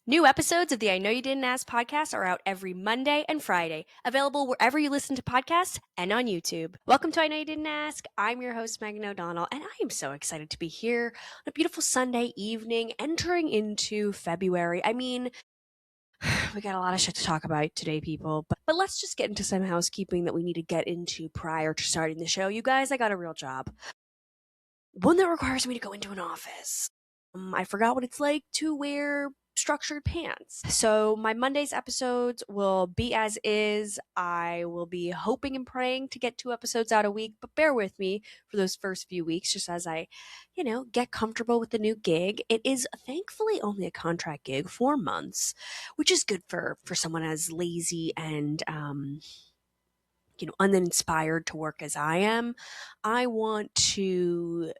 New episodes of the I Know You Didn't Ask podcast are out every Monday and Friday, available wherever you listen to podcasts and on YouTube. Welcome to I Know You Didn't Ask. I'm your host, Megan O'Donnell, and I am so excited to be here on a beautiful Sunday evening, entering into February. I mean, we got a lot of shit to talk about today, people, but let's just get into some housekeeping that we need to get into prior to starting the show. You guys, I got a real job. One that requires me to go into an office. I forgot what it's like to wear structured pants. So my Monday's episodes will be as is. I will be hoping and praying to get 2 episodes out a week, but bear with me for those first few weeks just as I, get comfortable with the new gig. It is thankfully only a contract gig, 4 months, which is good for someone as lazy and uninspired to work as I am. I want to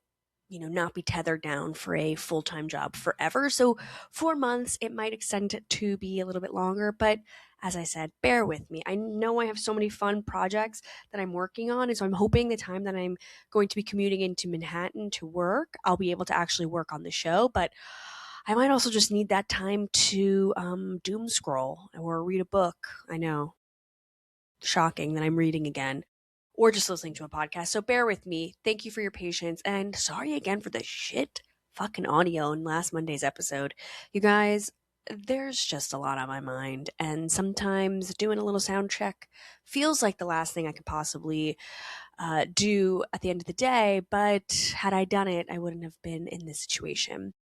not be tethered down for a full-time job forever. So 4 months, it might extend to be a little bit longer, but as I said, bear with me. I know I have so many fun projects that I'm working on, and so I'm hoping the time that I'm going to be commuting into Manhattan to work, I'll be able to actually work on the show, but I might also just need that time to doom scroll or read a book. I know. Shocking that I'm reading again or just listening to a podcast. So bear with me. Thank you for your patience. And sorry again for the shit fucking audio in last Monday's episode. You guys, there's just a lot on my mind. And sometimes doing a little sound check feels like the last thing I could possibly do at the end of the day. But had I done it, I wouldn't have been in this situation.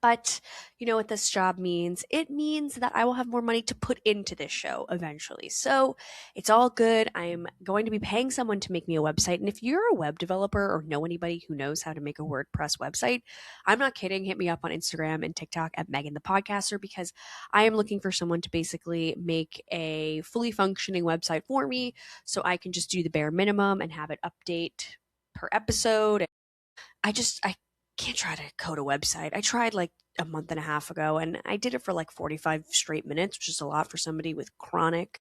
But you know what this job means? It means that I will have more money to put into this show eventually. So it's all good. I'm going to be paying someone to make me a website. And if you're a web developer or know anybody who knows how to make a WordPress website, I'm not kidding. Hit me up on Instagram and TikTok at Megan the Podcaster because I am looking for someone to basically make a fully functioning website for me so I can just do the bare minimum and have it update per episode. I can't try to code a website. I tried like a month and a half ago and I did it for like 45 straight minutes, which is a lot for somebody with chronic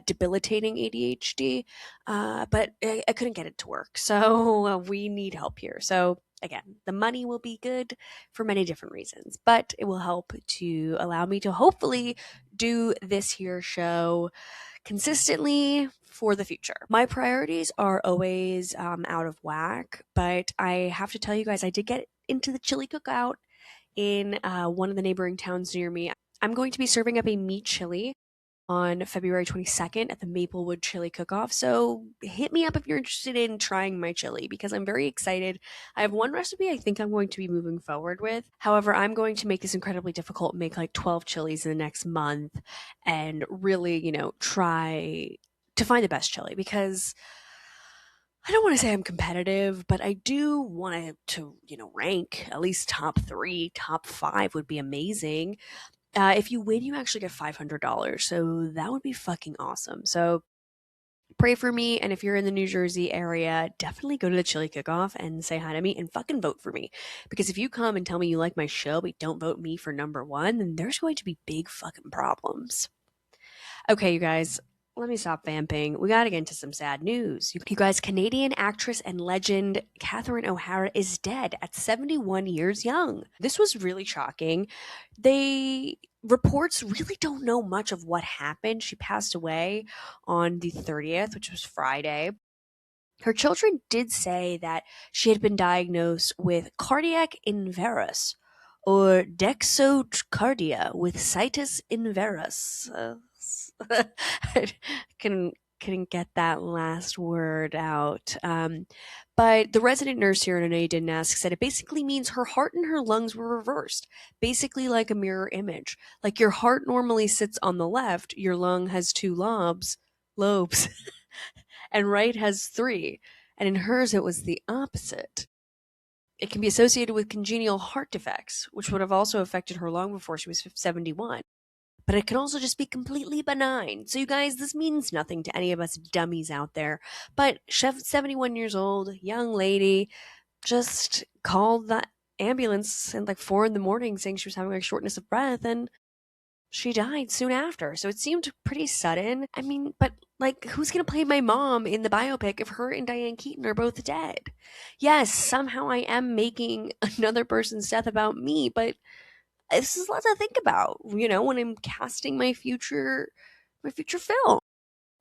debilitating ADHD. But I couldn't get it to work. So we need help here. So again, the money will be good for many different reasons, but it will help to allow me to hopefully do this here show consistently for the future. My priorities are always out of whack, but I have to tell you guys, I did get into the chili cookout in one of the neighboring towns near me. I'm going to be serving up a meat chili on February 22nd at the Maplewood Chili Cook-Off. So hit me up if you're interested in trying my chili because I'm very excited. I have one recipe I think I'm going to be moving forward with. However, I'm going to make this incredibly difficult, make like 12 chilies in the next month and really, try to find the best chili because I don't want to say I'm competitive, but I do want to, rank at least top 3, top 5 would be amazing. If you win, you actually get $500. So that would be fucking awesome. So pray for me. And if you're in the New Jersey area, definitely go to the Chili Cook-Off and say hi to me and fucking vote for me. Because if you come and tell me you like my show, but don't vote me for number 1, then there's going to be big fucking problems. Okay, you guys, let me stop vamping. We gotta get into some sad news. You guys, Canadian actress and legend Catherine O'Hara is dead at 71 years young. This was really shocking. Reports really don't know much of what happened. She passed away on the 30th, which was Friday. Her children did say that she had been diagnosed with cardiac invarus or dexocardia with situs invarus. Couldn't get that last word out. But the resident nurse here, and I know you didn't ask, said it basically means her heart and her lungs were reversed, basically like a mirror image. Like your heart normally sits on the left, your lung has 2 lobes, and right has 3. And in hers, it was the opposite. It can be associated with congenital heart defects, which would have also affected her long before she was 71. But it can also just be completely benign. So you guys, this means nothing to any of us dummies out there. But Chef, 71 years old, young lady, just called the ambulance at like 4 a.m. saying she was having like shortness of breath and she died soon after. So it seemed pretty sudden. I mean, but like, who's going to play my mom in the biopic if her and Diane Keaton are both dead? Yes, somehow I am making another person's death about me, but this is a lot to think about, when I'm casting my future film.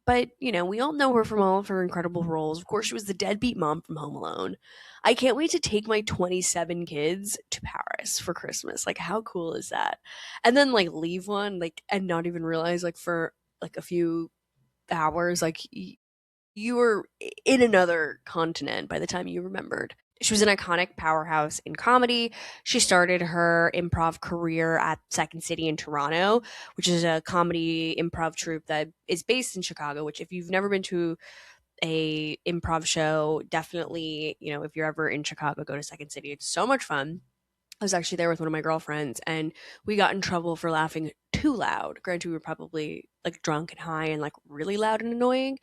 But, we all know her from all of her incredible roles. Of course, she was the deadbeat mom from Home Alone. I can't wait to take my 27 kids to Paris for Christmas. Like, how cool is that? And then, like, leave one, like, and not even realize, like, for, like, a few hours, like, you were in another continent by the time you remembered. She was an iconic powerhouse in comedy. She started her improv career at Second City in Toronto, which is a comedy improv troupe that is based in Chicago, which if you've never been to a improv show, definitely, if you're ever in Chicago, go to Second City. It's so much fun. I was actually there with one of my girlfriends, and we got in trouble for laughing too loud. Granted, we were probably like drunk and high and like really loud and annoying,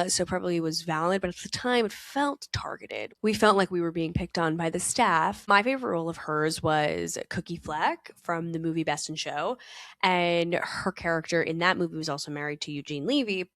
so probably was valid. But at the time, it felt targeted. We felt like we were being picked on by the staff. My favorite role of hers was Cookie Fleck from the movie Best in Show, and her character in that movie was also married to Eugene Levy.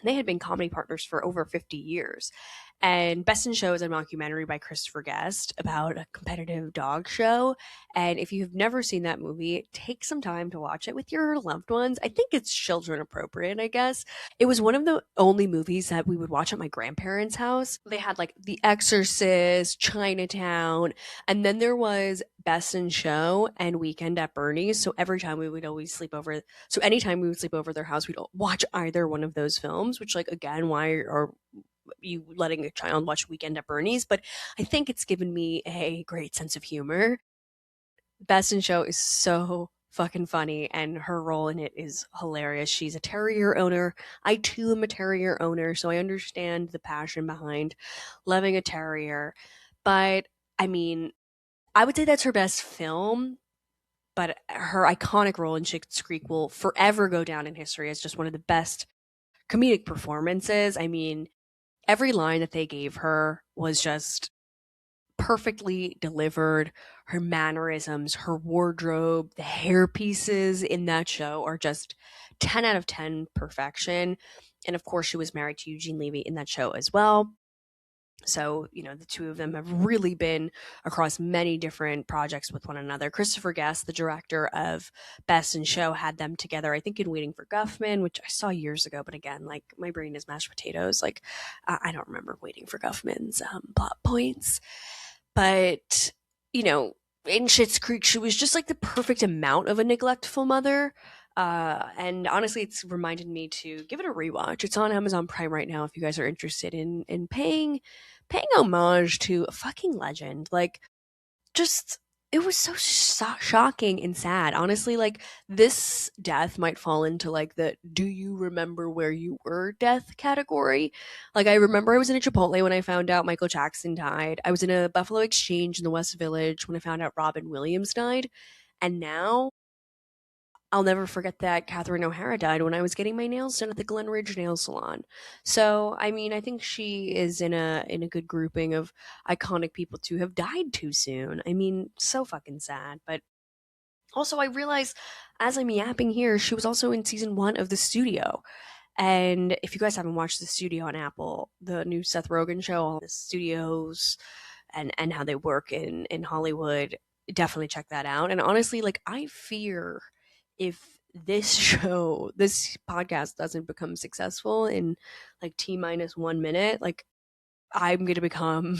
They had been comedy partners for over 50 years. And Best in Show is a mockumentary by Christopher Guest about a competitive dog show. And if you've never seen that movie, take some time to watch it with your loved ones. I think it's children appropriate, I guess. It was one of the only movies that we would watch at my grandparents' house. They had like The Exorcist, Chinatown, and then there was Best in Show and Weekend at Bernie's. So every time we would always sleep over. So anytime we would sleep over their house, we'd watch either one of those films, which, like, again, why are you letting a child watch Weekend at Bernie's? But I think it's given me a great sense of humor. Best in Show is so fucking funny, and her role in it is hilarious. She's a terrier owner. I too am a terrier owner, so I understand the passion behind loving a terrier. But I mean, I would say that's her best film, but her iconic role in Schitt's Creek will forever go down in history as just one of the best comedic performances. I mean, every line that they gave her was just perfectly delivered. Her mannerisms, her wardrobe, the hair pieces in that show are just 10 out of 10 perfection. And of course, she was married to Eugene Levy in that show as well. So, the two of them have really been across many different projects with one another. Christopher Guest, the director of Best in Show, had them together, I think, in Waiting for Guffman, which I saw years ago. But again, like, my brain is mashed potatoes. Like, I don't remember Waiting for Guffman's plot points. But, in Schitt's Creek, she was just like the perfect amount of a neglectful mother. And honestly, it's reminded me to give it a rewatch. It's on Amazon Prime right now if you guys are interested in paying homage to a fucking legend. Like, just it was so shocking and sad. Honestly, like, this death might fall into like the "do you remember where you were" death category. Like, I remember I was in a Chipotle when I found out Michael Jackson died. I was in a Buffalo Exchange in the West Village when I found out Robin Williams died. And now I'll never forget that Catherine O'Hara died when I was getting my nails done at the Glen Ridge Nail Salon. So, I mean, I think she is in a good grouping of iconic people to have died too soon. I mean, so fucking sad. But also, I realize as I'm yapping here, she was also in season 1 of The Studio. And if you guys haven't watched The Studio on Apple, the new Seth Rogen show, all the studios and how they work in Hollywood, definitely check that out. And honestly, like, I fear if this podcast doesn't become successful in like T minus 1 minute, like, I'm gonna become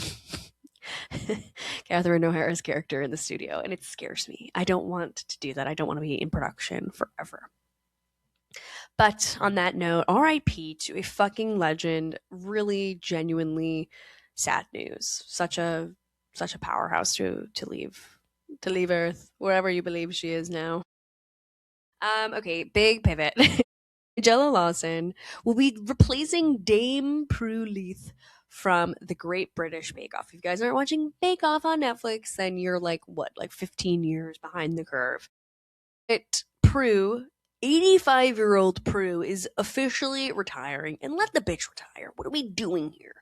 Catherine O'Hara's character in The Studio, and it scares me. I don't want to do that. I don't want to be in production forever. But on that note, RIP to a fucking legend. Really, genuinely sad news. Such a powerhouse to leave Earth, wherever you believe she is now. Okay, big pivot. Nigella Lawson will be replacing Dame Prue Leith from the Great British Bake Off. If you guys aren't watching Bake Off on Netflix, then you're like, what, like 15 years behind the curve. Prue, 85-year-old Prue, is officially retiring. And let the bitch retire. What are we doing here?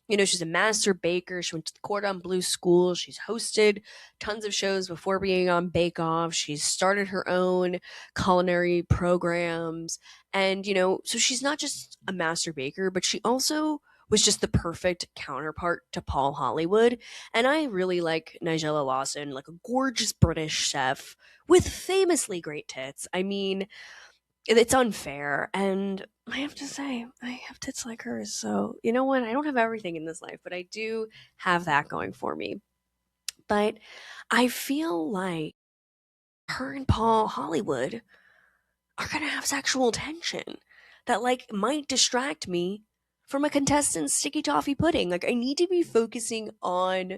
She's a master baker. She went to the Cordon Bleu school. She's hosted tons of shows before being on Bake Off. She's started her own culinary programs. And, so she's not just a master baker, but she also was just the perfect counterpart to Paul Hollywood. And I really like Nigella Lawson, like a gorgeous British chef with famously great tits. I mean, it's unfair. And I have to say, I have tits like hers. So, you know what? I don't have everything in this life, but I do have that going for me. But I feel like her and Paul Hollywood are going to have sexual tension that, like, might distract me from a contestant's sticky toffee pudding. Like, I need to be focusing on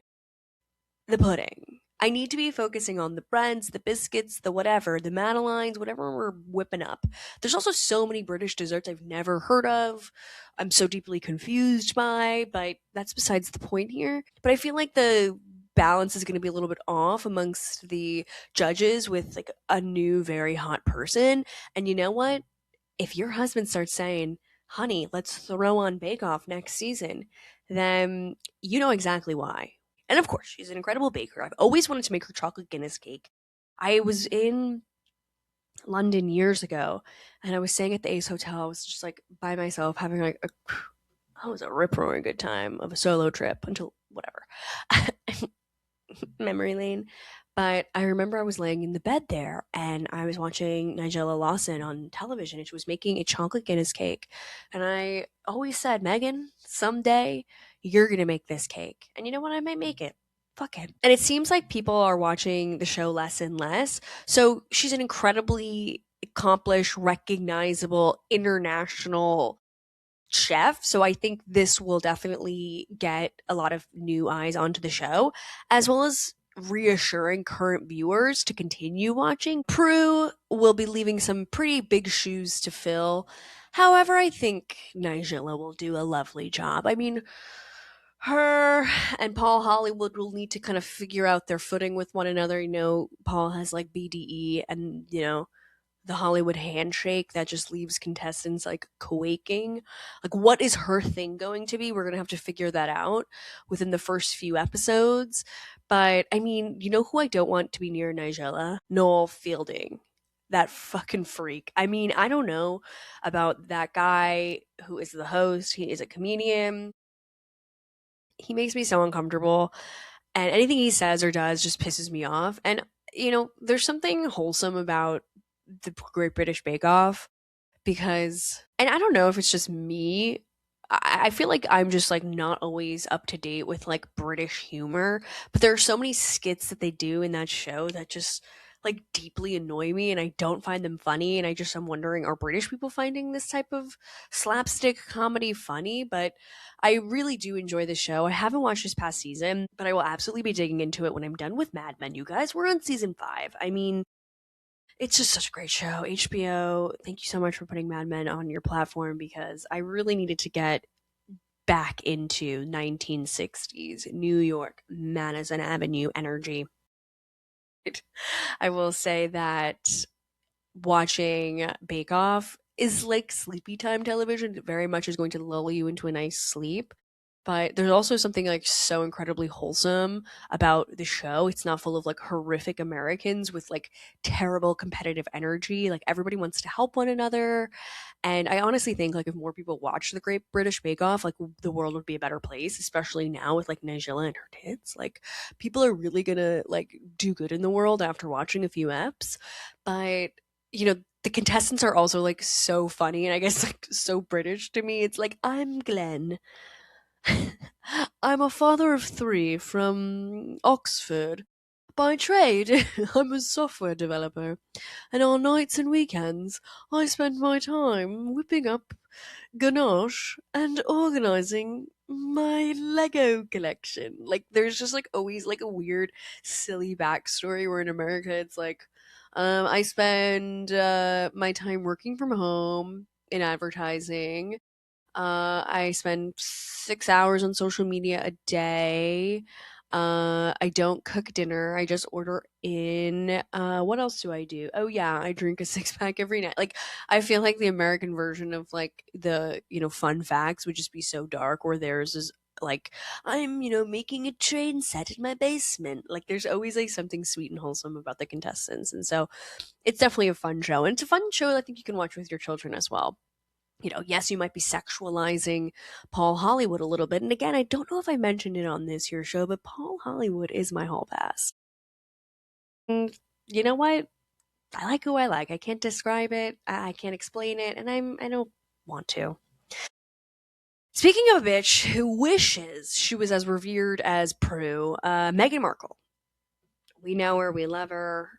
the pudding. I need to be focusing on the breads, the biscuits, the whatever, the madeleines, whatever we're whipping up. There's also so many British desserts I've never heard of. I'm so deeply confused by, but that's besides the point here. But I feel like the balance is going to be a little bit off amongst the judges with like a new very hot person. And you know what? If your husband starts saying, "Honey, let's throw on Bake Off next season," then you know exactly why. And of course, she's an incredible baker. I've always wanted to make her chocolate Guinness cake. I was in London years ago and I was staying at the Ace Hotel. I was just like by myself having like a that was a rip roaring good time of a solo trip until whatever. Memory lane. But I remember I was laying in the bed there and I was watching Nigella Lawson on television and she was making a chocolate Guinness cake. And I always said, Megan, someday you're going to make this cake. And you know what? I might make it. Fuck it. And it seems like people are watching the show less and less. So she's an incredibly accomplished, recognizable, international chef. So I think this will definitely get a lot of new eyes onto the show, as well as reassuring current viewers to continue watching. Prue will be leaving some pretty big shoes to fill. However, I think Nigella will do a lovely job. I mean, her and Paul Hollywood will need to kind of figure out their footing with one another. You know, Paul has like BDE and, you know, the Hollywood handshake that just leaves contestants like quaking. Like, what is her thing going to be? We're going to have to figure that out within the first few episodes. But I mean, you know who I don't want to be near Nigella? Noel Fielding. That fucking freak. I mean, I don't know about that guy who is the host. He is a comedian. He makes me so uncomfortable. And anything he says or does just pisses me off. And, you know, there's something wholesome about the Great British Bake Off because, and I don't know if it's just me. I feel like I'm just like not always up to date with like British humor, but there are so many skits that they do in that show that just like deeply annoy me and I don't find them funny. And I'm wondering, are British people finding this type of slapstick comedy funny? But I really do enjoy the show. I haven't watched this past season, but I will absolutely be digging into it when I'm done with Mad Men, you guys. We're on season 5. I mean, it's just such a great show. HBO, thank you so much for putting Mad Men on your platform because I really needed to get back into 1960s New York, Madison Avenue energy. I will say that watching Bake Off is like sleepy time television. It very much is going to lull you into a nice sleep. But there's also something like so incredibly wholesome about the show. It's not full of like horrific Americans with like terrible competitive energy. Like everybody wants to help one another. And I honestly think like if more people watch the Great British Bake Off, like the world would be a better place, especially now with like Nigella and her tits. Like people are really gonna like do good in the world after watching a few eps. But you know, the contestants are also like so funny and I guess like so British to me. It's like, I'm Glenn. I'm a father of 3 from Oxford. By trade, I'm a software developer, and on nights and weekends, I spend my time whipping up ganache and organizing my Lego collection. Like, there's just like always like a weird, silly backstory where in America it's like, I spend my time working from home in advertising. I spend 6 hours on social media a day. I don't cook dinner. I just order in. What else do I do? Oh yeah, I drink a 6 pack every night. Like I feel like the American version of like the fun facts would just be so dark, where theirs is like I'm making a train set in my basement. Like there's always like something sweet and wholesome about the contestants, and so it's definitely a fun show, and it's a fun show I think you can watch with your children as well. Yes, you might be sexualizing Paul Hollywood a little bit. And again, I don't know if I mentioned it on this here show, but Paul Hollywood is my hall pass. And you know what? I like who I like. I can't describe it. I can't explain it, and I don't want to. Speaking of a bitch who wishes she was as revered as Prue, Meghan Markle. We know her. We love her.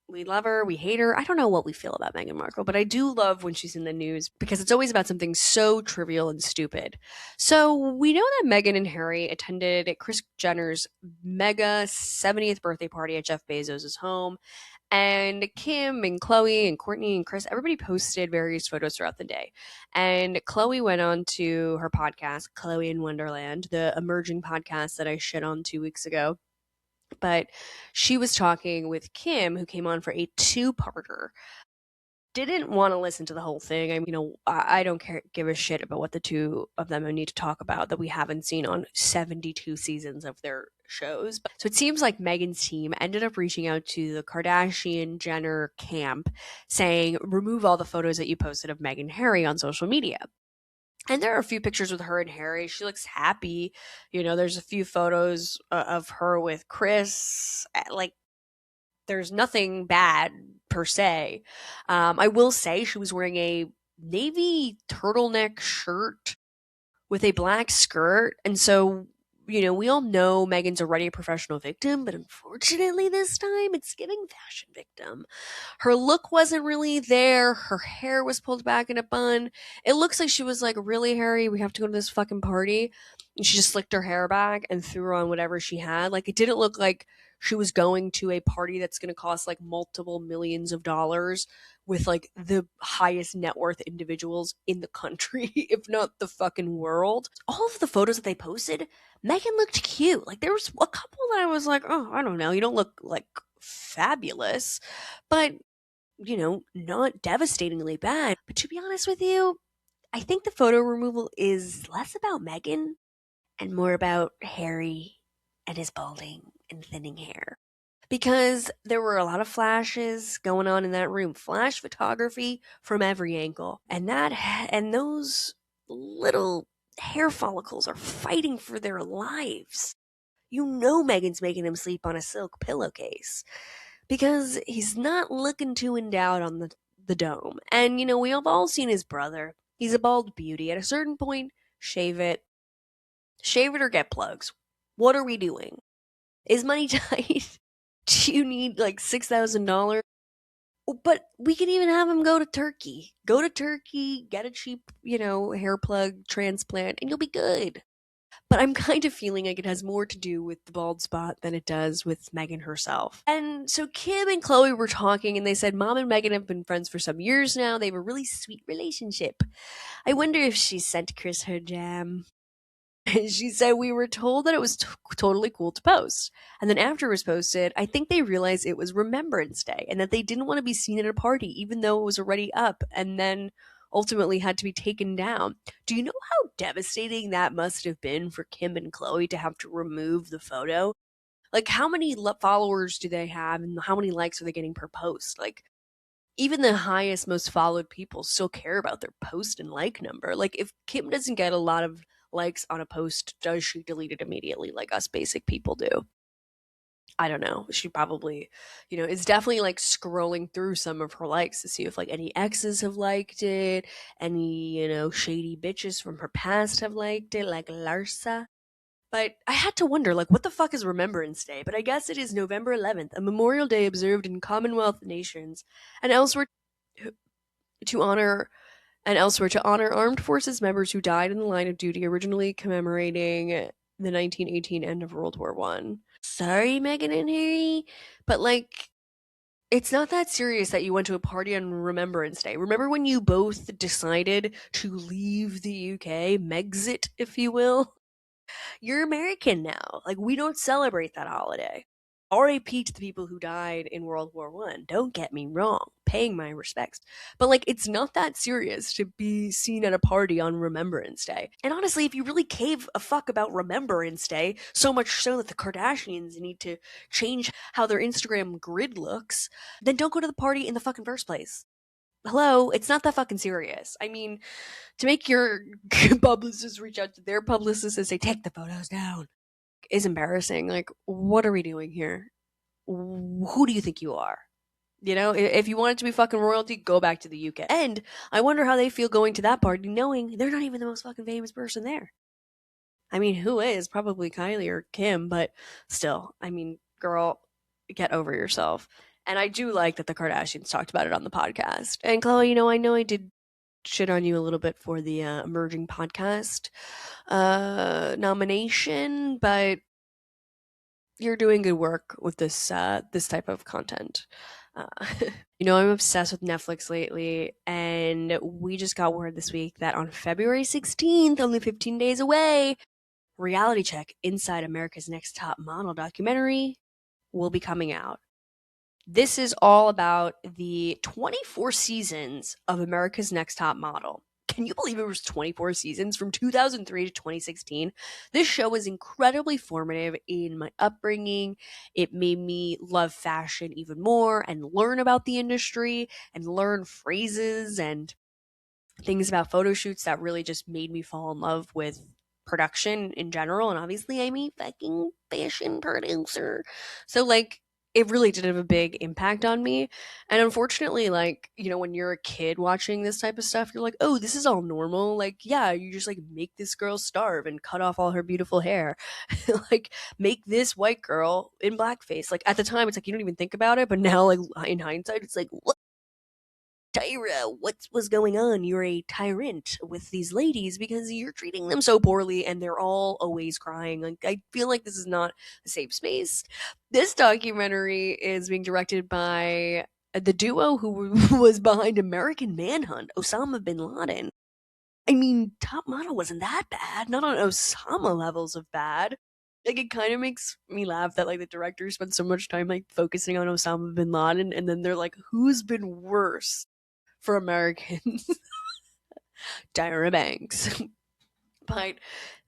We love her, we hate her. I don't know what we feel about Meghan Markle, but I do love when she's in the news because it's always about something so trivial and stupid. So we know that Meghan and Harry attended Kris Jenner's mega 70th birthday party at Jeff Bezos' home. And Kim and Chloe and Courtney and Chris, everybody posted various photos throughout the day. And Chloe went on to her podcast, Chloe in Wonderland, the emerging podcast that I shit on 2 weeks ago. But she was talking with Kim, who came on for a two-parter. Didn't want to listen to the whole thing. I don't give a shit about what the two of them need to talk about that we haven't seen on 72 seasons of their shows. So it seems like Meghan's team ended up reaching out to the Kardashian Jenner camp saying, remove all the photos that you posted of Meghan and Harry on social media. And there are a few pictures with her and Harry. She looks happy. There's a few photos of her with Chris. Like, there's nothing bad per se. I will say she was wearing a navy turtleneck shirt with a black skirt. And so, we all know Meghan's already a professional victim, but unfortunately this time it's giving fashion victim. Her look wasn't really there. Her hair was pulled back in a bun. It looks like she was like, really, Harry, we have to go to this fucking party. And she just slicked her hair back and threw on whatever she had. Like, it didn't look like she was going to a party that's going to cost like multiple millions of dollars with like the highest net worth individuals in the country, if not the fucking world. All of the photos that they posted, Meghan looked cute. Like, there was a couple that I was like, oh, I don't know, you don't look like fabulous, but not devastatingly bad. But to be honest with you, I think the photo removal is less about Meghan and more about Harry and his balding and thinning hair. Because there were a lot of flashes going on in that room, flash photography from every angle. And those little hair follicles are fighting for their lives. Meghan's making him sleep on a silk pillowcase because he's not looking too endowed on the dome. And we have all seen his brother. He's a bald beauty. At a certain point, shave it. Shave it or get plugs. What are we doing? Is money tight? Do you need like $6,000? But we can even have him go to Turkey. Go to Turkey, get a cheap, hair plug transplant, and you'll be good. But I'm kind of feeling like it has more to do with the bald spot than it does with Meghan herself. And so Kim and Chloe were talking, and they said Mom and Meghan have been friends for some years now. They have a really sweet relationship. I wonder if she sent Chris her jam. She said, we were told that it was totally cool to post. And then after it was posted, I think they realized it was Remembrance Day and that they didn't want to be seen at a party, even though it was already up and then ultimately had to be taken down. Do you know how devastating that must have been for Kim and Chloe to have to remove the photo? Like, how many followers do they have and how many likes are they getting per post? Like, even the highest, most followed people still care about their post and like number. Like, if Kim doesn't get a lot of likes on a post, does she delete it immediately like us basic people do? I don't know. She probably, is definitely like scrolling through some of her likes to see if like any exes have liked it, any, shady bitches from her past have liked it, like Larsa. But I had to wonder, like, what the fuck is Remembrance Day? But I guess it is November 11th, a memorial day observed in Commonwealth nations and elsewhere to honor armed forces members who died in the line of duty, originally commemorating the 1918 end of World War One. Sorry, Meghan and Harry, but like, it's not that serious that you went to a party on Remembrance Day. Remember when you both decided to leave the UK, Megxit, if you will? You're American now. Like, we don't celebrate that holiday. RAP to the people who died in World War One. Don't get me wrong, paying my respects. But like, it's not that serious to be seen at a party on Remembrance Day. And honestly, if you really gave a fuck about Remembrance Day, so much so that the Kardashians need to change how their Instagram grid looks, then don't go to the party in the fucking first place. hello, it's not that fucking serious. I mean, to make your publicist reach out to their publicist and say, take the photos down, is embarrassing. Like, what are we doing here? Who do you think you are? You know, if you want it to be fucking royalty, go back to the UK. And I wonder how they feel going to that party knowing they're not even the most fucking famous person there. I mean, who is? Probably Kylie or Kim, but still, I mean, girl, get over yourself. And I do like that the Kardashians talked about it on the podcast. And Chloe, I know I did shit on you a little bit for the emerging podcast nomination, but you're doing good work with this type of content. Uh, I'm obsessed with Netflix lately, and we just got word this week that on February 16th, only 15 days away, Reality Check Inside America's Next Top Model documentary will be coming out. This is all about the 24 seasons of America's Next Top Model. Can you believe it was 24 seasons from 2003 to 2016? This show was incredibly formative in my upbringing. It made me love fashion even more and learn about the industry and learn phrases and things about photo shoots that really just made me fall in love with production in general. And obviously, I'm a fucking fashion producer. So, like, it really did have a big impact on me. And unfortunately, like, when you're a kid watching this type of stuff, you're like, oh, this is all normal. Like, yeah, you just like make this girl starve and cut off all her beautiful hair. Like, make this white girl in blackface. Like, at the time, it's like you don't even think about it. But now, like, in hindsight, it's like, what? Tyra, what's going on? You're a tyrant with these ladies because you're treating them so poorly and they're all always crying. Like, I feel like this is not a safe space. This documentary is being directed by the duo who was behind American Manhunt, Osama bin Laden. I mean, Top Model wasn't that bad, not on Osama levels of bad. Like, it kind of makes me laugh that like the director spent so much time like focusing on Osama bin Laden, and then they're like, who's been worse for Americans? Tyra Banks. But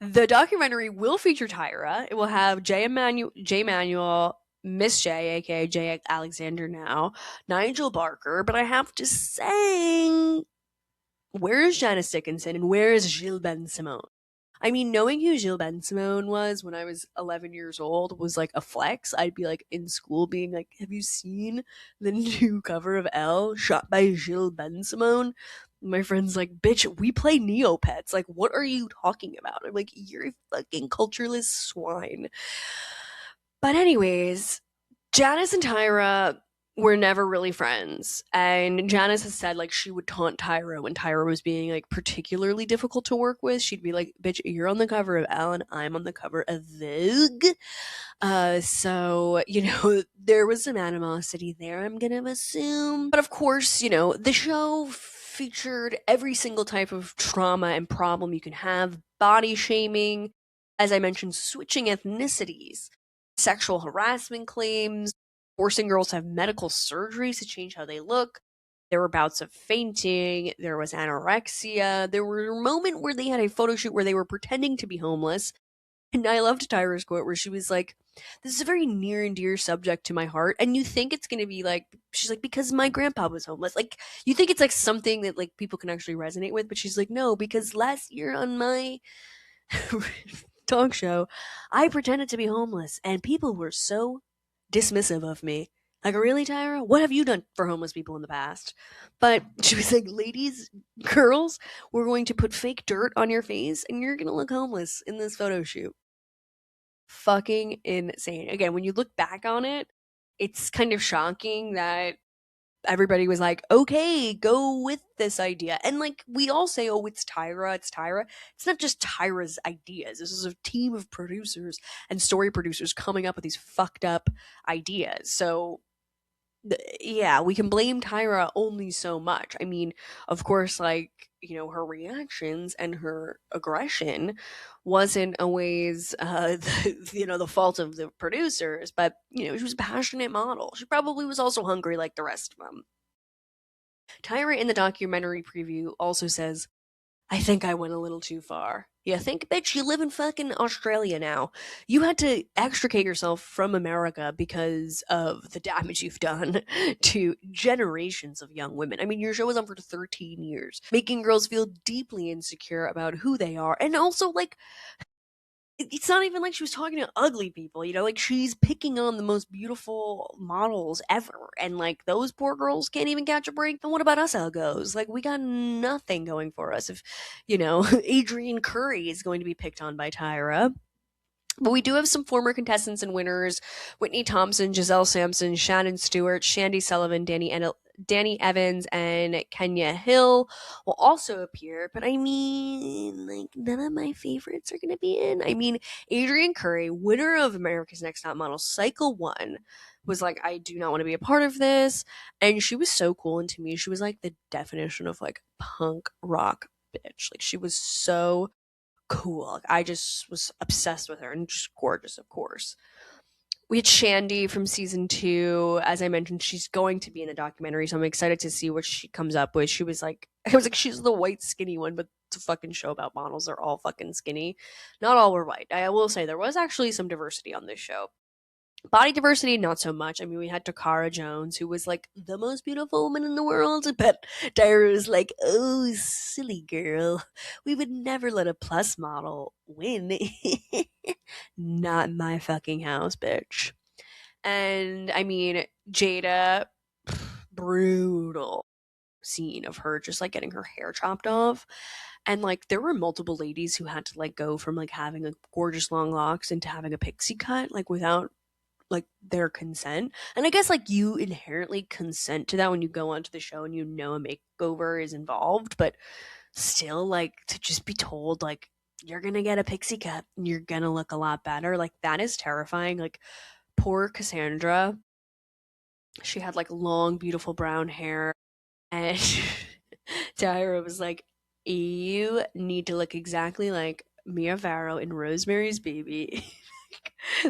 the documentary will feature Tyra. It will have J. Manuel, Miss J, aka J. Alexander now, Nigel Barker. But I have to say, where is Janice Dickinson and where is Gilles Ben Simone? I mean, knowing who Gilles Ben Simone was when I was 11 years old was like a flex. I'd be like in school being like, have you seen the new cover of Elle shot by Gilles Ben Simone? My friend's like, bitch, we play Neopets. Like, what are you talking about? I'm like, you're a fucking cultureless swine. But, anyways, Janice and Tyra were never really friends. And Janice has said like she would taunt Tyra when Tyra was being like particularly difficult to work with. She'd be like, bitch, you're on the cover of Elle and I'm on the cover of Vogue. So, there was some animosity there, I'm gonna assume. But of course, the show featured every single type of trauma and problem you can have, body shaming, as I mentioned, switching ethnicities, sexual harassment claims, forcing girls to have medical surgeries to change how they look. There were bouts of fainting. There was anorexia. There were a moment where they had a photo shoot where they were pretending to be homeless. And I loved Tyra's quote where she was like, this is a very near and dear subject to my heart. And you think it's going to be like, she's like, because my grandpa was homeless. Like, you think it's like something that like people can actually resonate with. But she's like, no, because last year on my talk show, I pretended to be homeless and people were so dismissive of me. Like, really, Tyra? What have you done for homeless people in the past? But she was like, ladies, girls, we're going to put fake dirt on your face and you're going to look homeless in this photo shoot. Fucking insane. Again, when you look back on it, it's kind of shocking that everybody was like, okay, go with this idea. And like we all say, oh, it's Tyra, it's Tyra. It's not just Tyra's ideas. This is a team of producers and story producers coming up with these fucked up ideas. So yeah, we can blame Tyra only so much. I mean, of course, like, her reactions and her aggression wasn't always, the fault of the producers, but, she was a passionate model. She probably was also hungry like the rest of them. Tyra in the documentary preview also says, I think I went a little too far. You think, bitch, you live in fucking Australia now. You had to extricate yourself from America because of the damage you've done to generations of young women. I mean, your show was on for 13 years, making girls feel deeply insecure about who they are. And also, like, it's not even like she was talking to ugly people, you know, like she's picking on the most beautiful models ever. And like those poor girls can't even catch a break. Then what about us uggos? Like we got nothing going for us if, you know, Adrian Curry is going to be picked on by Tyra. But we do have some former contestants and winners: Whitney Thompson, Giselle Sampson, Shannon Stewart, Shandy Sullivan, Danny Evans, and Kenya Hill will also appear. But I mean, like, none of my favorites are going to be in. I mean, Adrian Curry, winner of America's Next Top Model Cycle 1, was like, I do not want to be a part of this. And she was so cool. And to me, she was like the definition of like punk rock bitch. Like, she was so cool. Like, I just was obsessed with her and just gorgeous, of course. We had Shandy from season 2. As I mentioned, she's going to be in the documentary, so I'm excited to see what she comes up with. She was like, I was like, she's the white skinny one, but it's a fucking show about models. They're all fucking skinny. Not all were white. I will say there was actually some diversity on this show. Body diversity, not so much. I mean, we had Takara Jones, who was like the most beautiful woman in the world, but Tyra was like, oh, silly girl. We would never let a plus model win. Not in my fucking house, bitch. And I mean, Jada, brutal scene of her just like getting her hair chopped off. And like there were multiple ladies who had to like go from like having a gorgeous long locks into having a pixie cut, like without like their consent. And I guess like you inherently consent to that when you go onto the show and you know a makeover is involved, but still like to just be told like you're gonna get a pixie cut and you're gonna look a lot better, like that is terrifying. Like poor Cassandra, she had like long beautiful brown hair, and Tyra was like, you need to look exactly like Mia Farrow in Rosemary's Baby.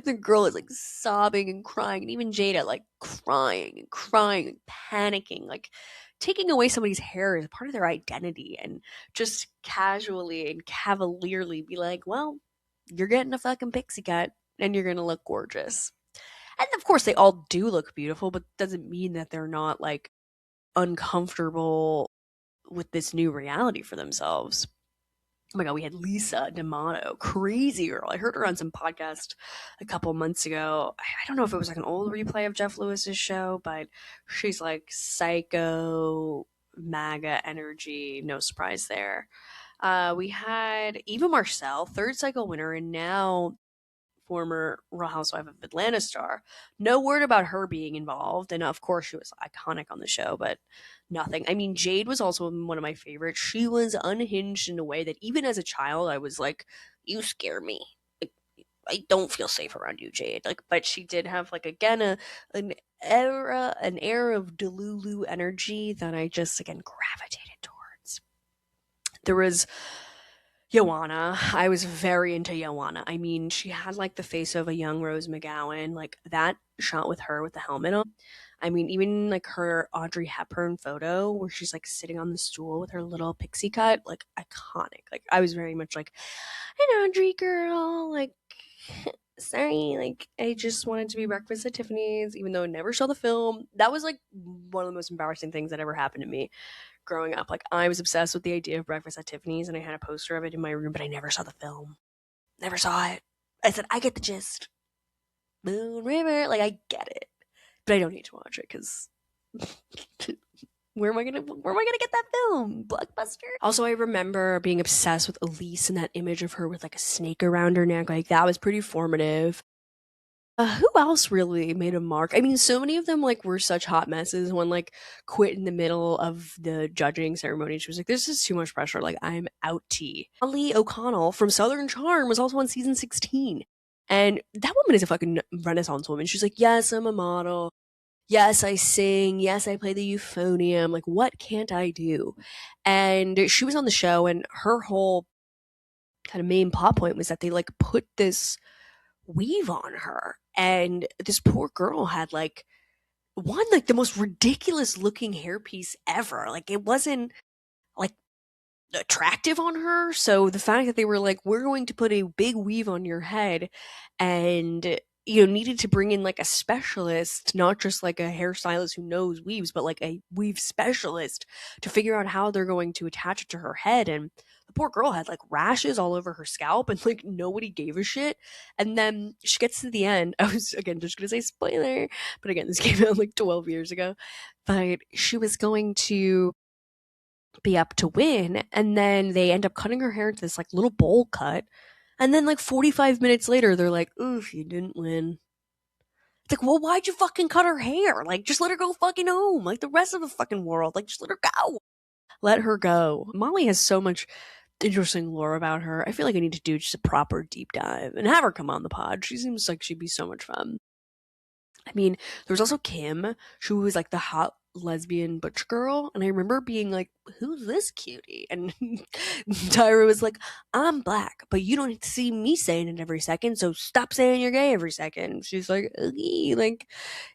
The girl is like sobbing and crying, and even Jada like crying and panicking, like taking away somebody's hair is part of their identity, and just casually and cavalierly be like, well, you're getting a fucking pixie cut and you're gonna look gorgeous. And of course they all do look beautiful, but doesn't mean that they're not like uncomfortable with this new reality for themselves. Oh my god, we had Lisa D'Amato, crazy girl. I heard her on some podcast a couple months ago. I don't know if it was like an old replay of Jeff Lewis's show, but she's like psycho MAGA energy. No surprise there. We had Eva Marcel, third cycle winner, and now former Real Housewife of Atlanta star. No word about her being involved, and of course she was iconic on the show, but nothing. I mean, Jade was also one of my favorites. She was unhinged in a way that even as a child I was like, you scare me. Like, I don't feel safe around you, Jade. Like, but she did have like again an air of Delulu energy that I just again gravitated towards. There was Joanna. I was very into Joanna. I mean, she had like the face of a young Rose McGowan. Like that shot with her with the helmet on. I mean, even like her Audrey Hepburn photo where she's like sitting on the stool with her little pixie cut, like iconic. Like I was very much like an Audrey girl. Like, sorry, like I just wanted to be Breakfast at Tiffany's, even though I never saw the film. That was like one of the most embarrassing things that ever happened to me growing up. Like I was obsessed with the idea of Breakfast at Tiffany's, and I had a poster of it in my room, but I never saw the film. Never saw it. I said, I get the gist. Moon River, like I get it, but I don't need to watch it because where am I gonna get that film? Blockbuster. Also, I remember being obsessed with Elise and that image of her with like a snake around her neck. Like that was pretty formative. Who else really made a mark? I mean, so many of them like were such hot messes. One like quit in the middle of the judging ceremony. She was like, "This is too much pressure. Like, I'm out." Tea. Molly O'Connell from Southern Charm was also on season 16, and that woman is a fucking Renaissance woman. She's like, "Yes, I'm a model. Yes, I sing. Yes, I play the euphonium. Like, what can't I do?" And she was on the show, and her whole kind of main plot point was that they like put this weave on her, and this poor girl had like one like the most ridiculous looking hairpiece ever. Like it wasn't like attractive on her. So the fact that they were like, we're going to put a big weave on your head and needed to bring in like a specialist, not just like a hairstylist who knows weaves, but like a weave specialist to figure out how they're going to attach it to her head. And the poor girl had like rashes all over her scalp and like nobody gave a shit. And then she gets to the end. I was again just gonna say spoiler, but again, this came out like 12 years ago. But she was going to be up to win, and then they end up cutting her hair into this like little bowl cut, and then like 45 minutes later they're like, oof, you didn't win. It's like, well, why'd you fucking cut her hair? Like, just let her go fucking home like the rest of the fucking world. Like, just let her go. Let her go. Molly has so much interesting lore about her. I feel like I need to do just a proper deep dive and have her come on the pod. She seems like she'd be so much fun. I mean, there was also Kim, who was like the hot lesbian butch girl, and I remember being like, "Who's this cutie?" And Tyra was like, "I'm black, but you don't see me saying it every second, so stop saying you're gay every second." She's like, "Ugh," like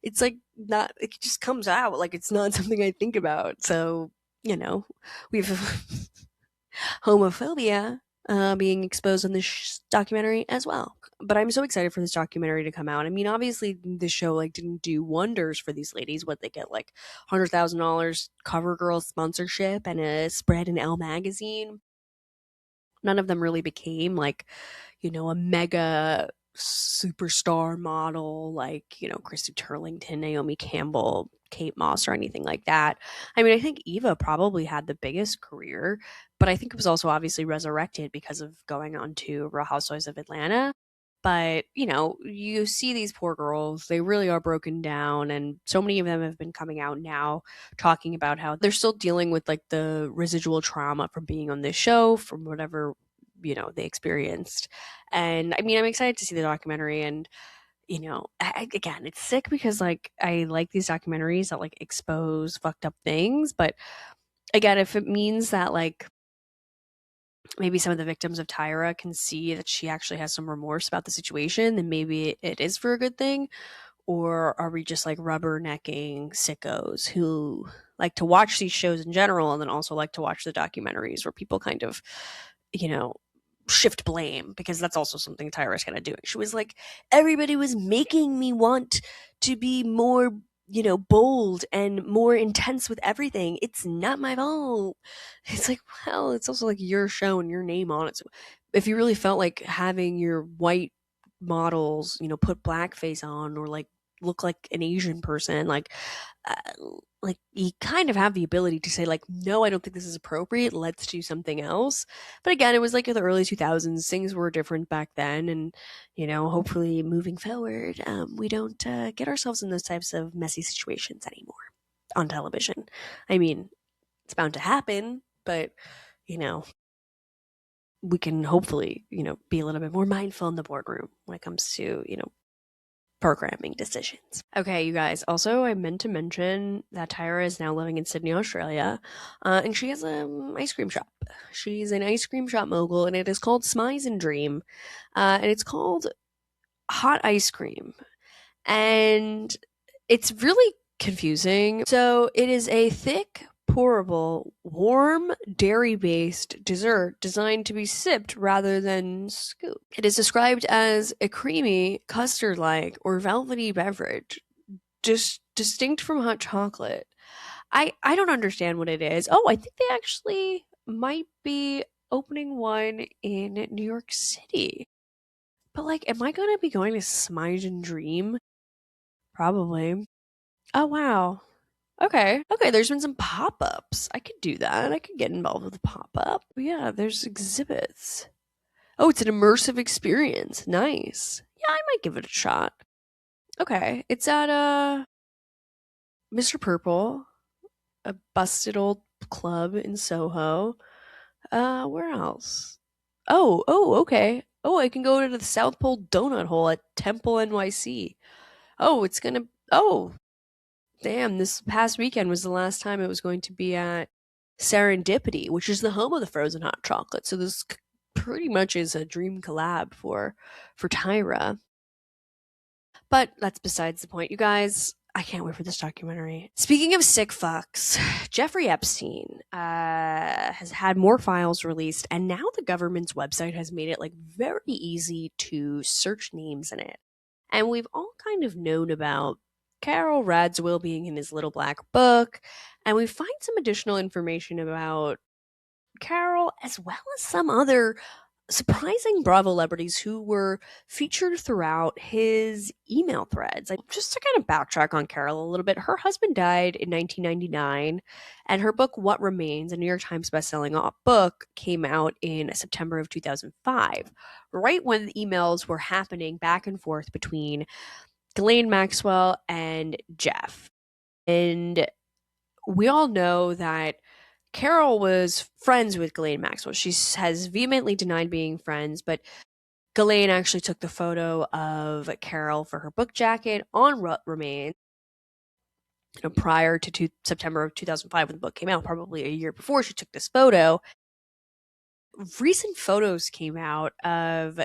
it's like not. It just comes out like it's not something I think about. So you know, we've homophobia being exposed in this documentary as well. But I'm so excited for this documentary to come out. I mean, obviously, the show like didn't do wonders for these ladies. What they get like $100,000 cover girl sponsorship and a spread in Elle magazine. None of them really became like a mega superstar model like, Christy Turlington, Naomi Campbell, Kate Moss, or anything like that. I mean, I think Eva probably had the biggest career, but I think it was also obviously resurrected because of going on to Real Housewives of Atlanta. But, you see these poor girls, they really are broken down. And so many of them have been coming out now talking about how they're still dealing with like the residual trauma from being on this show, from whatever, they experienced. And I mean, I'm excited to see the documentary. And, again, it's sick because like I like these documentaries that like expose fucked up things. But again, if it means that like, maybe some of the victims of Tyra can see that she actually has some remorse about the situation, then maybe it is for a good thing. Or are we just like rubbernecking sickos who like to watch these shows in general and then also like to watch the documentaries where people kind of, you know, shift blame, because that's also something Tyra's kind of doing. She was like, everybody was making me want to be more, bold and more intense with everything. It's not my fault. It's like, well, it's also like your show and your name on it. So if you really felt like having your white models, put blackface on or like look like an Asian person, like you kind of have the ability to say like, no, I don't think this is appropriate, let's do something else. But again, it was like in the early 2000s, things were different back then. And hopefully moving forward, we don't get ourselves in those types of messy situations anymore on television. I mean, it's bound to happen, but you know we can hopefully be a little bit more mindful in the boardroom when it comes to programming decisions. Okay, you guys. Also, I meant to mention that Tyra is now living in Sydney, Australia, and she has an ice cream shop. She's an ice cream shop mogul, and it is called Smize and Dream, and it's called Hot Ice Cream, and it's really confusing. So it is a thick, pourable, warm, dairy-based dessert designed to be sipped rather than scooped. It is described as a creamy, custard-like, or velvety beverage, just distinct from hot chocolate. I don't understand what it is. Oh, I think they actually might be opening one in New York City. But like, am I gonna be going to Smile and Dream? Probably. Oh wow. Okay. Okay, there's been some pop-ups. I could do that. I could get involved with a pop-up. Yeah, there's exhibits. Oh, it's an immersive experience. Nice. Yeah, I might give it a shot. Okay. It's at Mr. Purple, a busted old club in Soho. Where else? Oh, okay. Oh, I can go to the South Pole Donut Hole at Temple NYC. Oh, it's gonna. Oh, damn, this past weekend was the last time it was going to be at Serendipity, which is the home of the frozen hot chocolate. So this pretty much is a dream collab for Tyra. But that's besides the point, you guys. I can't wait for this documentary. Speaking of sick fucks, Jeffrey Epstein has had more files released, and now the government's website has made it like very easy to search names in it. And we've all kind of known about Carol Radziwill being in his little black book, and we find some additional information about Carol as well as some other surprising Bravo celebrities who were featured throughout his email threads. Like, just to kind of backtrack on Carol a little bit, her husband died in 1999, and her book What Remains, a New York Times bestselling book, came out in September of 2005, right when the emails were happening back and forth between Ghislaine Maxwell and Jeff. And we all know that Carol was friends with Ghislaine Maxwell. She has vehemently denied being friends, but Ghislaine actually took the photo of Carol for her book jacket on What Remains, prior to September of 2005 when the book came out, probably a year before she took this photo. Recent photos came out of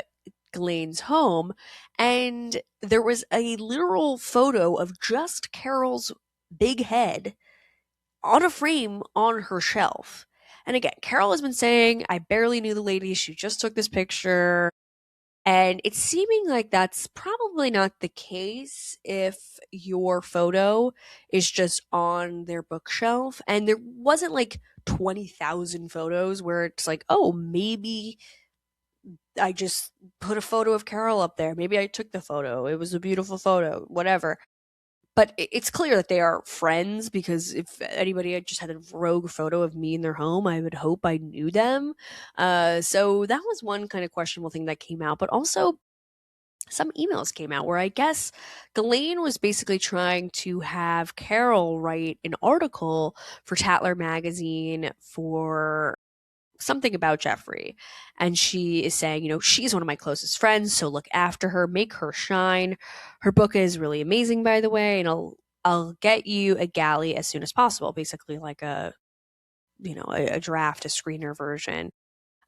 Ghislaine's home, and there was a literal photo of just Carol's big head on a frame on her shelf. And again, Carol has been saying, I barely knew the lady. She just took this picture. And it's seeming like that's probably not the case if your photo is just on their bookshelf. And there wasn't like 20,000 photos where it's like, oh, maybe I just put a photo of Carol up there. Maybe I took the photo. It was a beautiful photo, whatever. But it's clear that they are friends, because if anybody had just had a rogue photo of me in their home, I would hope I knew them. So that was one kind of questionable thing that came out. But also, some emails came out where I guess Ghislaine was basically trying to have Carol write an article for Tatler magazine for something about Jeffrey. And she is saying, she's one of my closest friends, so look after her, make her shine. Her book is really amazing, by the way, and I'll get you a galley as soon as possible, basically like a draft, a screener version.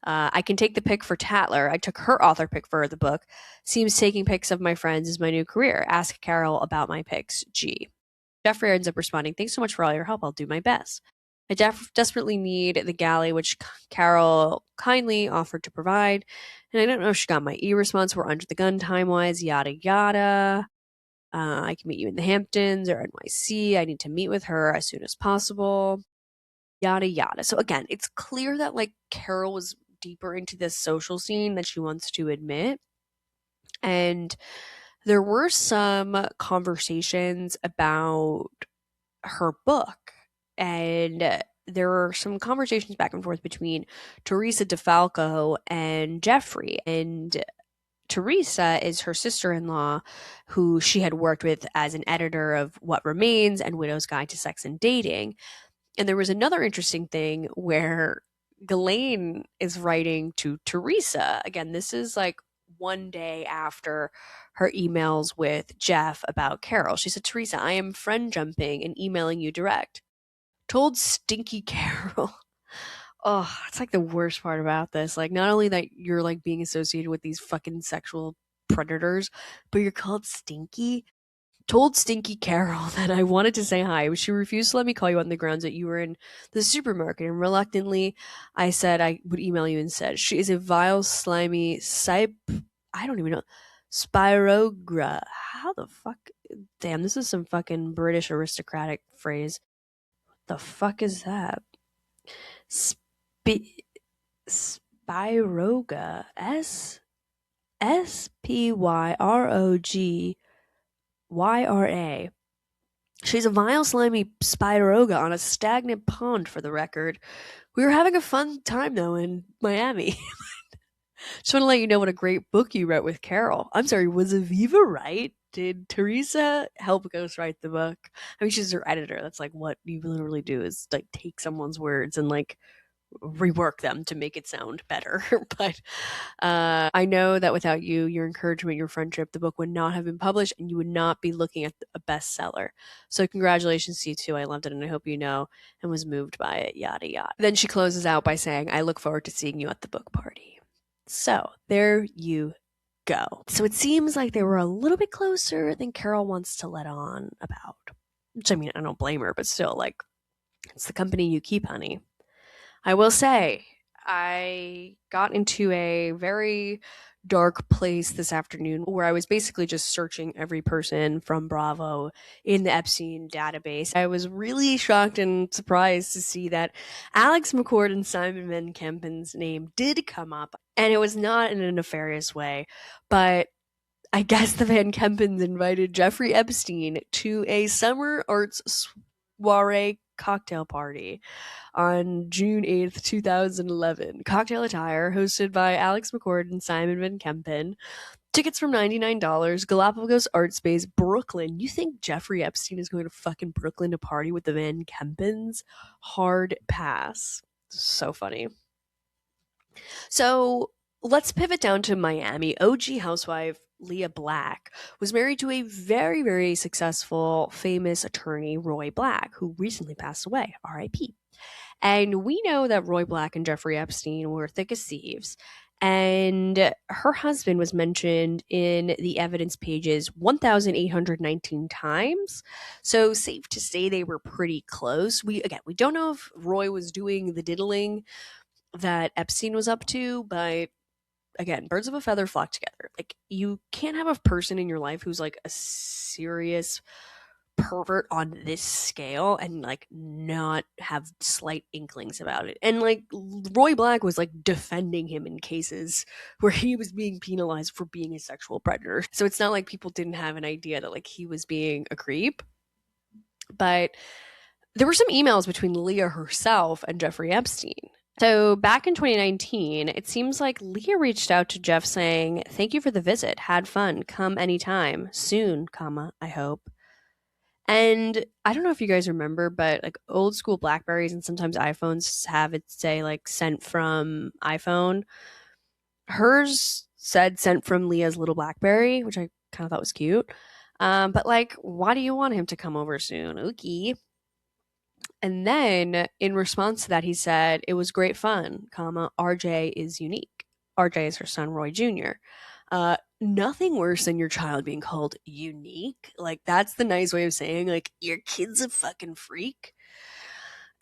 I can take the pic for Tatler. I took her author pic for the book. Seems taking pics of my friends is my new career. Ask Carol about my pics. G. Jeffrey ends up responding, thanks so much for all your help. I'll do my best. I desperately need the galley, which Carol kindly offered to provide. And I don't know if she got my response. We're under the gun time-wise, yada, yada. I can meet you in the Hamptons or NYC. I need to meet with her as soon as possible. Yada, yada. So again, it's clear that like Carol was deeper into this social scene than she wants to admit. And there were some conversations about her book, and there were some conversations back and forth between Teresa DeFalco and Jeffrey. And Teresa is her sister-in-law, who she had worked with as an editor of What Remains and Widow's Guide to Sex and Dating. And there was another interesting thing where Ghislaine is writing to Teresa. Again, this is like one day after her emails with Jeff about Carol. She said, Teresa, I am friend jumping and emailing you direct. Told stinky Carol. Oh, it's like the worst part about this. Like, not only that you're like being associated with these fucking sexual predators, but you're called stinky. Told Stinky Carol that I wanted to say hi, but she refused to let me call you on the grounds that you were in the supermarket, and reluctantly, I said I would email you instead. She is a vile, slimy, I don't even know, Spirogra. How the fuck? Damn, this is some fucking British aristocratic phrase. What the fuck is that? Spiroga. SPYROGYRA. She's a vile, slimy Spiroga on a stagnant pond, for the record. We were having a fun time, though, in Miami. Just want to let you know what a great book you wrote with Carol. I'm sorry, was Aviva right? Did Teresa help ghostwrite the book? I mean, she's her editor. That's like what you literally do, is like take someone's words and like rework them to make it sound better. But I know that without you, your encouragement, your friendship, the book would not have been published, and you would not be looking at a bestseller. So congratulations to you too. I loved it, and I hope you know and was moved by it, yada yada. Then she closes out by saying, I look forward to seeing you at the book party. So there you go. So it seems like they were a little bit closer than Carol wants to let on about. Which, I mean, I don't blame her, but still, like, it's the company you keep, honey. I will say, I got into a very dark place this afternoon where I was basically just searching every person from Bravo in the Epstein database. I was really shocked and surprised to see that Alex McCord and Simon Van Kempen's name did come up, and it was not in a nefarious way, but I guess the Van Kempens invited Jeffrey Epstein to a summer arts soiree cocktail party on June 8th, 2011. Cocktail attire hosted by Alex McCord and Simon Van Kempen. Tickets from $99. Galapagos Art Space, Brooklyn. You think Jeffrey Epstein is going to fucking Brooklyn to party with the Van Kempens? Hard pass. So funny. So let's pivot down to Miami. OG housewife Leah Black was married to a very, very successful, famous attorney, Roy Black, who recently passed away, RIP. And we know that Roy Black and Jeffrey Epstein were thick as thieves. And her husband was mentioned in the evidence pages 1,819 times. So safe to say they were pretty close. We don't know if Roy was doing the diddling that Epstein was up to, but again, birds of a feather flock together. Like, you can't have a person in your life who's like a serious pervert on this scale and like not have slight inklings about it. And like Roy Black was like defending him in cases where he was being penalized for being a sexual predator. So it's not like people didn't have an idea that like he was being a creep. But there were some emails between Leah herself and Jeffrey Epstein. So back in 2019, it seems like Leah reached out to Jeff saying, "Thank you for the visit. Had fun. Come anytime. Soon, I hope." And I don't know if you guys remember, but like old school Blackberries and sometimes iPhones have it say like sent from iPhone. Hers said sent from Leah's little Blackberry, which I kind of thought was cute. But like, why do you want him to come over soon? Okay. And then in response to that, he said, "It was great fun, RJ is unique." RJ is her son, Roy Jr. Nothing worse than your child being called unique. Like, that's the nice way of saying, like, your kid's a fucking freak.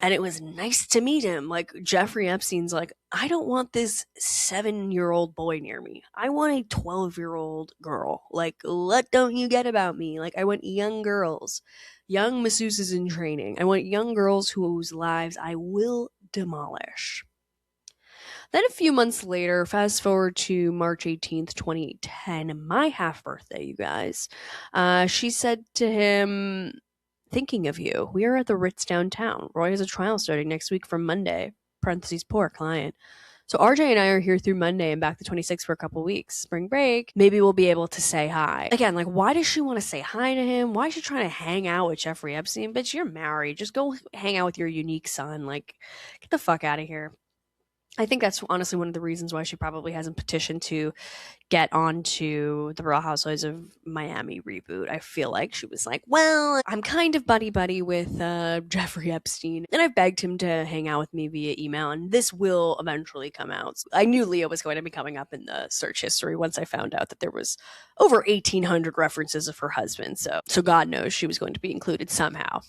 And it was nice to meet him. Like, Jeffrey Epstein's like, "I don't want this 7-year-old boy near me. I want a 12-year-old girl. Like, what don't you get about me? Like, I want young girls, young masseuses in training. I want young girls whose lives I will demolish." Then a few months later, fast forward to March 18th, 2010, my half birthday, you guys, she said to him, "Thinking of you. We are at the Ritz downtown. Roy has a trial starting next week from Monday. Parentheses, poor client. So RJ and I are here through Monday and back the 26th for a couple weeks. Spring break. Maybe we'll be able to say hi." Again, like, why does she want to say hi to him? Why is she trying to hang out with Jeffrey Epstein? Bitch, you're married. Just go hang out with your unique son. Like, get the fuck out of here. I think that's honestly one of the reasons why she probably hasn't petitioned to get onto the Real Housewives of Miami reboot. I feel like she was like, well, I'm kind of buddy-buddy with Jeffrey Epstein, and I've begged him to hang out with me via email, and this will eventually come out. I knew Leah was going to be coming up in the search history once I found out that there was over 1,800 references of her husband, so God knows she was going to be included somehow.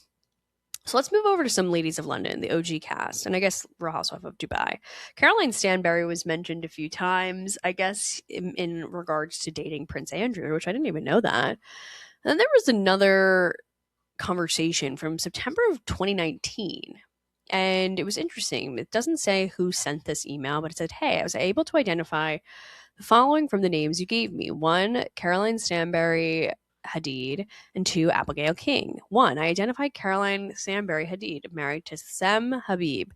So let's move over to some ladies of London, the OG cast, and I guess Real Housewife of Dubai. Caroline Stanbury was mentioned a few times, I guess, in regards to dating Prince Andrew, which I didn't even know that. And then there was another conversation from September of 2019, and it was interesting. It doesn't say who sent this email, but it said, "Hey, I was able to identify the following from the names you gave me. 1, Caroline Stanbury Hadid, and 2, Abigail King. 1, I identified Caroline Stanbury Hadid, married to Sem Habib."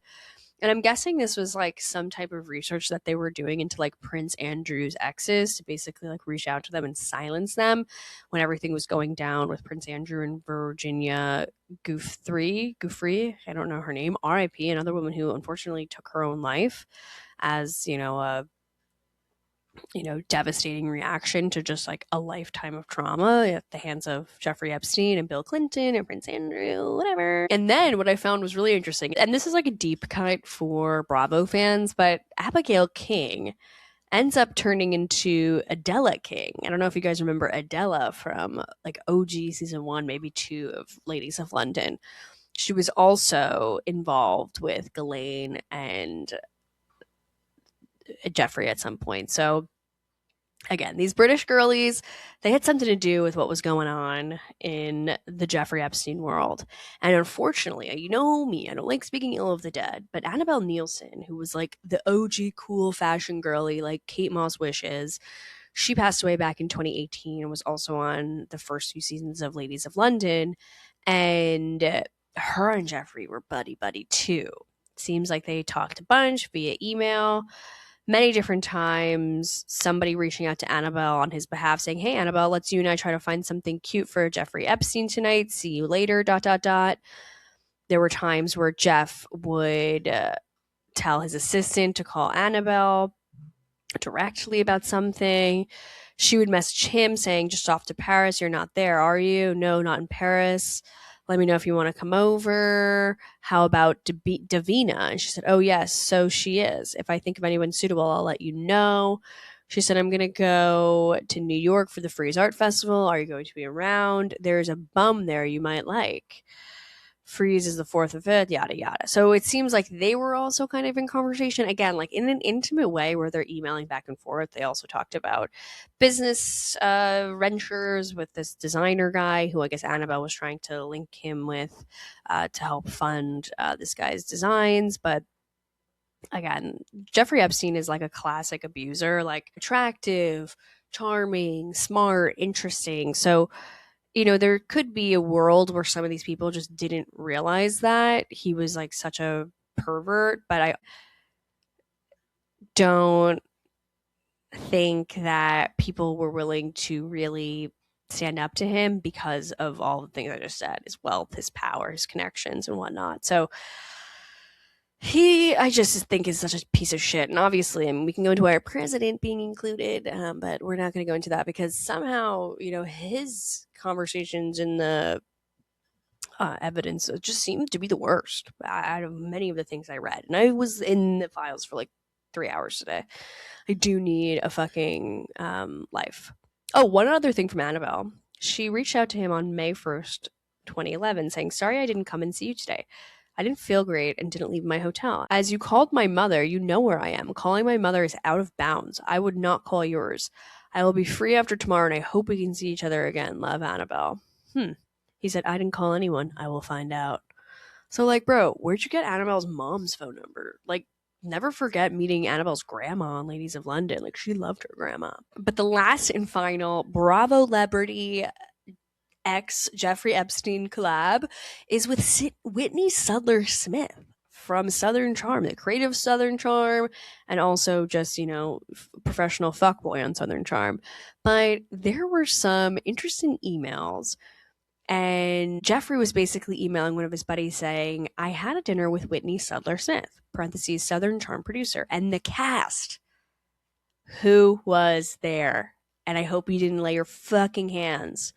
And I'm guessing this was like some type of research that they were doing into like Prince Andrew's exes to basically like reach out to them and silence them when everything was going down with Prince Andrew and Virginia Giuffre, I don't know her name, RIP, another woman who unfortunately took her own life as, a devastating reaction to just like a lifetime of trauma at the hands of Jeffrey Epstein and Bill Clinton and Prince Andrew, whatever. And then what I found was really interesting, and this is like a deep cut for Bravo fans, but Abigail King ends up turning into Adela King. I don't know if you guys remember Adela from like OG season 1, maybe 2 of Ladies of London. She was also involved with Ghislaine and Jeffrey at some point. So again, these British girlies, they had something to do with what was going on in the Jeffrey Epstein world. And unfortunately, you know me, I don't like speaking ill of the dead, but Annabelle Nielsen, who was like the OG cool fashion girly, like Kate Moss wishes, she passed away back in 2018 and was also on the first few seasons of Ladies of London. And her and Jeffrey were buddy buddy too. Seems like they talked a bunch via email many different times. Somebody reaching out to Annabelle on his behalf saying, hey, Annabelle, let's you and I try to find something cute for Jeffrey Epstein tonight. See you later, ... There were times where Jeff would tell his assistant to call Annabelle directly about something. She would message him saying, just off to Paris. You're not there, are you? No, not in Paris. Let me know if you want to come over. How about Davina? And she said, oh, yes, so she is. If I think of anyone suitable, I'll let you know. She said, I'm going to go to New York for the Freeze Art Festival. Are you going to be around? There's a bum there you might like. Freeze is the 4th or 5th, yada, yada. So it seems like they were also kind of in conversation, again, like in an intimate way where they're emailing back and forth. They also talked about business ventures with this designer guy who I guess Annabelle was trying to link him with to help fund this guy's designs. But again, Jeffrey Epstein is like a classic abuser, like attractive, charming, smart, interesting. So there could be a world where some of these people just didn't realize that he was like such a pervert, but I don't think that people were willing to really stand up to him because of all the things I just said, his wealth, his power, his connections, and whatnot. So I just think is such a piece of shit. And obviously, I mean, we can go into our president being included, but we're not going to go into that because somehow, his conversations in the evidence just seemed to be the worst out of many of the things I read. And I was in the files for like 3 hours today. I do need a fucking life. Oh, one other thing from Annabelle. She reached out to him on May 1st, 2011, saying, sorry I didn't come and see you today. I didn't feel great and didn't leave my hotel. As you called my mother, you know where I am. Calling my mother is out of bounds. I would not call yours. I will be free after tomorrow and I hope we can see each other again. Love, Annabelle. He said, I didn't call anyone. I will find out. So, like, bro, where'd you get Annabelle's mom's phone number? Like, never forget meeting Annabelle's grandma on Ladies of London. Like, she loved her grandma. But the last and final Bravolebrity ex Jeffrey Epstein collab is with Whitney Sudler Smith from Southern Charm, the creative Southern Charm, and also just, professional fuckboy on Southern Charm. But there were some interesting emails. And Jeffrey was basically emailing one of his buddies saying, I had a dinner with Whitney Sudler Smith, parentheses, Southern Charm producer, and the cast. Who was there? And I hope you didn't lay your fucking hands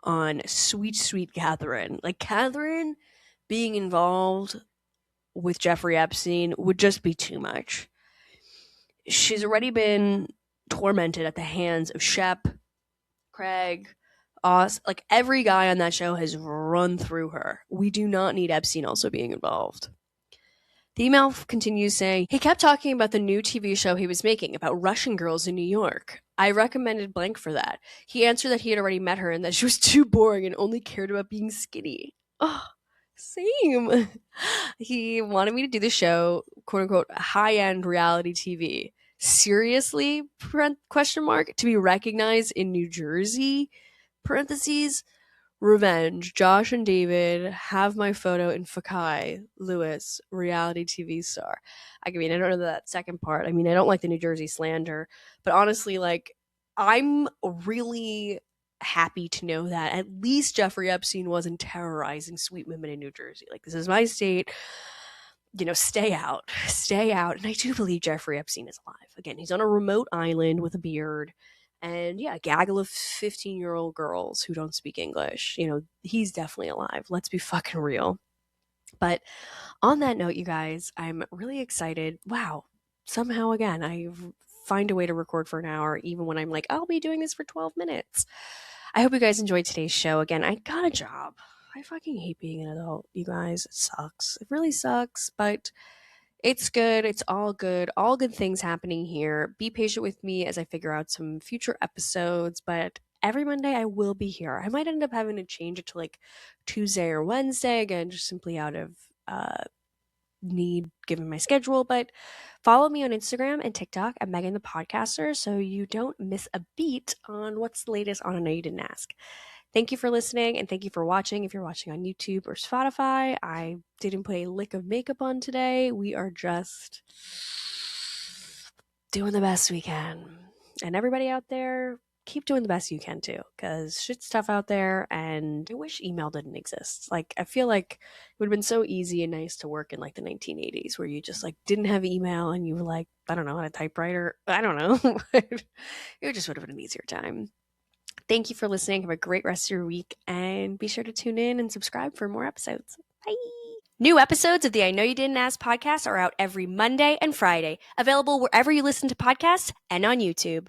on sweet, sweet Catherine. Like, Catherine being involved with Jeffrey Epstein would just be too much. She's already been tormented at the hands of Shep, Craig, like every guy on that show has run through her. We do not need Epstein also being involved. The email continues saying, he kept talking about the new TV show he was making about Russian girls in New York. I recommended blank for that. He answered that he had already met her and that she was too boring and only cared about being skinny. Oh, same. He wanted me to do the show, quote unquote, high-end reality TV. Seriously? Question mark. To be recognized in New Jersey? Parentheses, revenge. Josh and David have my photo in Fakai Lewis, reality TV star. I mean, I don't know that second part. I mean, I don't like the New Jersey slander, but honestly, like, I'm really happy to know that at least Jeffrey Epstein wasn't terrorizing sweet women in New Jersey. Like, this is my state. Stay out. Stay out. And I do believe Jeffrey Epstein is alive. Again, he's on a remote island with a beard. And yeah, a gaggle of 15-year-old girls who don't speak English. He's definitely alive. Let's be fucking real. But on that note, you guys, I'm really excited. Wow. Somehow, again, I find a way to record for an hour, even when I'm like, I'll be doing this for 12 minutes. I hope you guys enjoyed today's show. Again, I got a job. I fucking hate being an adult, you guys. It sucks. It really sucks, but it's good. It's all good. All good things happening here. Be patient with me as I figure out some future episodes, but every Monday I will be here. I might end up having to change it to like Tuesday or Wednesday, again, just simply out of need given my schedule. But follow me on Instagram and TikTok at Megan the Podcaster so you don't miss a beat on what's the latest on I Know You Didn't Ask. Thank you for listening and thank you for watching. If you're watching on YouTube or Spotify, I didn't put a lick of makeup on today. We are just doing the best we can. And everybody out there, keep doing the best you can too, because shit's tough out there. And I wish email didn't exist. Like, I feel like it would have been so easy and nice to work in like the 1980s where you just like didn't have email and you were like, I don't know, on a typewriter. I don't know. It just would have been an easier time. Thank you for listening. Have a great rest of your week and be sure to tune in and subscribe for more episodes. Bye. New episodes of the I Know You Didn't Ask podcast are out every Monday and Friday, available wherever you listen to podcasts and on YouTube.